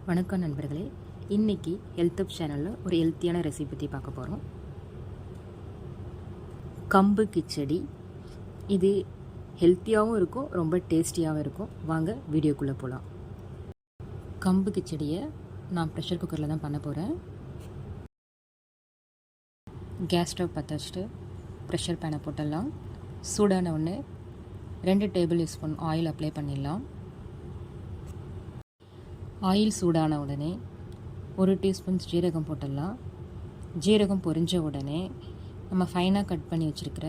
வணக்கம் நண்பர்களே, இன்றைக்கி ஹெல்த்அப் சேனலில் ஒரு ஹெல்த்தியான ரெசிபி பற்றி பார்க்க போகிறோம். கம்பு கிச்சடி. இது ஹெல்த்தியாகவும் இருக்கும், ரொம்ப டேஸ்டியாகவும் இருக்கும். வாங்க வீடியோக்குள்ளே போகலாம். கம்பு கிச்சடியை நான் ப்ரெஷர் குக்கரில் தான் பண்ண போகிறேன். கேஸ் ஸ்டவ் பற்ற வச்சுட்டு ப்ரெஷர் பேனை போட்டுடலாம். சூடான ஒன்று 2 டேபிள் ஸ்பூன் ஆயில் அப்ளை பண்ணிடலாம். ஆயில் சூடான உடனே 1 டீஸ்பூன் ஜீரகம் போட்டுடலாம். ஜீரகம் பொரிஞ்ச உடனே நம்ம ஃபைனாக கட் பண்ணி வச்சுருக்கிற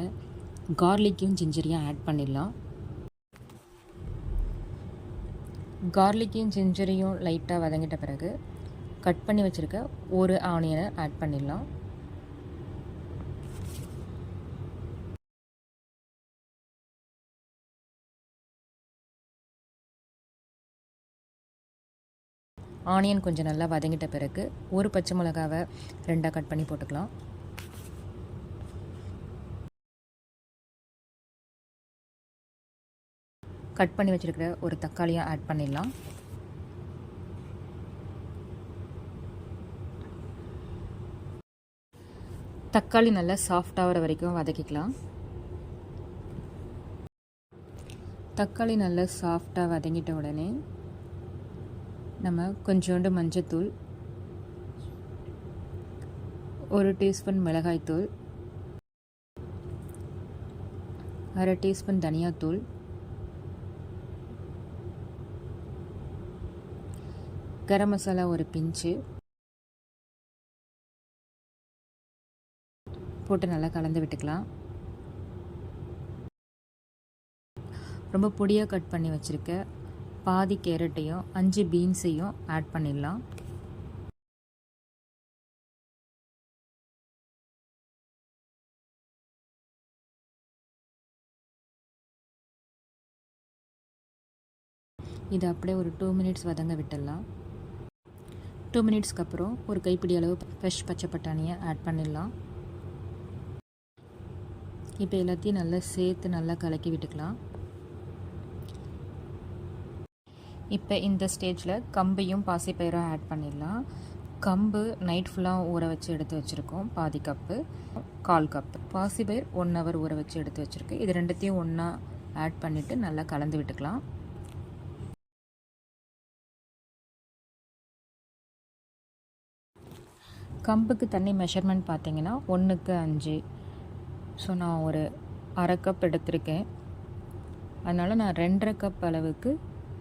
கார்லிக்கையும் ஜிஞ்சரையும் ஆட் பண்ணிடலாம். கார்லிக்கையும் ஜிஞ்சரையும் லைட்டாக வதங்கிட்ட பிறகு கட் பண்ணி வச்சுருக்க ஒரு ஆனியனை ஆட் பண்ணிடலாம். ஆனியன் கொஞ்சம் நல்லா வதங்கிட்ட பிறகு ஒரு பச்சை மிளகாவை 2ஆக கட் பண்ணி போட்டுக்கலாம். கட் பண்ணி வச்சுருக்கிற ஒரு தக்காளியை ஆட் பண்ணிடலாம். தக்காளி நல்லா சாஃப்டாகிற வரைக்கும் வதக்கிக்கலாம். தக்காளி நல்லா சாஃப்டாக வதங்கிட்ட உடனே நம்ம கொஞ்சோண்டு மஞ்சத்தூள், 1 டீஸ்பூன் மிளகாய்த்தூள், 1/2 டீஸ்பூன் தனியாத்தூள், கரம் மசாலா ஒரு பிஞ்சு போட்டு நல்லா கலந்து விட்டுக்கலாம். ரொம்ப பொடியாக கட் பண்ணி வச்சுருக்க பாதி கேரட்டையும் 5 பீன்ஸையும் ஆட் பண்ணிடலாம். இது அப்படியே ஒரு 2 மினிட்ஸ் வதங்க விட்டுடலாம். 2 மினிட்ஸ்க்கு அப்புறம் ஒரு கைப்பிடி அளவு ஃப்ரெஷ் பச்சை பட்டாணியை ஆட் பண்ணிடலாம். இப்போ எல்லாத்தையும் நல்லா சேர்த்து நல்லா கலக்கி விட்டுக்கலாம். இப்போ இந்த ஸ்டேஜில் கம்பையும் பாசிப்பயிரும் ஆட் பண்ணிடலாம். கம்பு நைட் ஃபுல்லாக ஊற வச்சு எடுத்து வச்சுருக்கோம், பாதி கப்பு, 1/4 கப்பு. பாசிப்பயிர் 1 ஹவர் ஊற வச்சு எடுத்து வச்சுருக்கு. இது ரெண்டுத்தையும் ஒன்றா ஆட் பண்ணிவிட்டு நல்லா கலந்து விட்டுக்கலாம். கம்புக்கு தண்ணி மெஷர்மெண்ட் பார்த்தீங்கன்னா 1க்கு 5. ஸோ நான் ஒரு 1/2 கப் எடுத்திருக்கேன். அதனால் நான் 2.5 கப் அளவுக்கு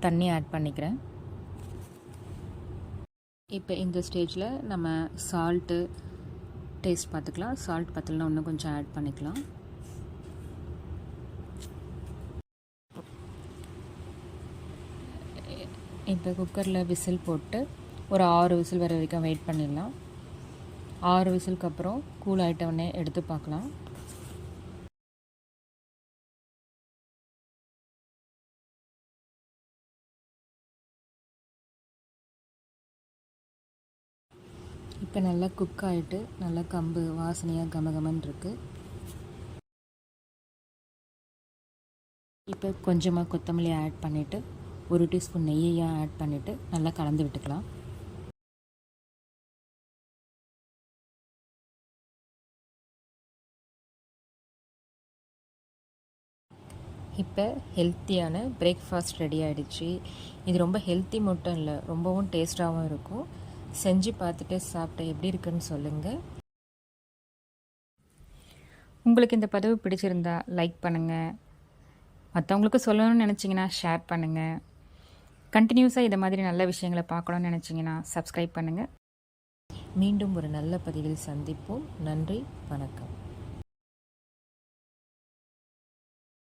தண்ணி ஆட் பண்ணிக்கிறேன். இப்போ இந்த ஸ்டேஜில் நம்ம சால்ட்டு டேஸ்ட் பார்த்துக்கலாம். சால்ட் பத்தலைனா இன்னும் கொஞ்சம் ஆட் பண்ணிக்கலாம். இப்போ குக்கரில் விசில் போட்டு ஒரு 6 விசில் வர வரைக்கும் வெயிட் பண்ணிடலாம். 6 விசிலுக்கு அப்புறம் கூல் ஆகிட்ட உடனே எடுத்து பார்க்கலாம். இப்போ நல்லா குக் ஆகிட்டு நல்லா கம்பு வாசனையாக கமகமன்னு இருக்குது. இப்போ கொஞ்சமாக கொத்தமல்லி ஆட் பண்ணிவிட்டு 1 டீஸ்பூன் நெய்யையும் ஆட் பண்ணிவிட்டு நல்லா கலந்து விட்டுக்கலாம். இப்போ ஹெல்த்தியான பிரேக்ஃபாஸ்ட் ரெடி ஆகிடுச்சு. இது ரொம்ப ஹெல்த்தி மட்டும் இல்லை, ரொம்பவும் டேஸ்ட்டாகவும் இருக்கும். செஞ்சு பார்த்துட்டு சாப்பிட்டு எப்படி இருக்குன்னு சொல்லுங்கள். உங்களுக்கு இந்த பதிவு பிடிச்சிருந்தா லைக் பண்ணுங்கள். மற்றவங்களுக்கு சொல்லணும்னு நினச்சிங்கன்னா ஷேர் பண்ணுங்கள். கண்டினியூஸாக இதை மாதிரி நல்ல விஷயங்களை பார்க்கணுன்னு நினச்சிங்கன்னா சப்ஸ்கிரைப் பண்ணுங்கள். மீண்டும் ஒரு நல்ல பதிவில் சந்திப்போம். நன்றி, வணக்கம்.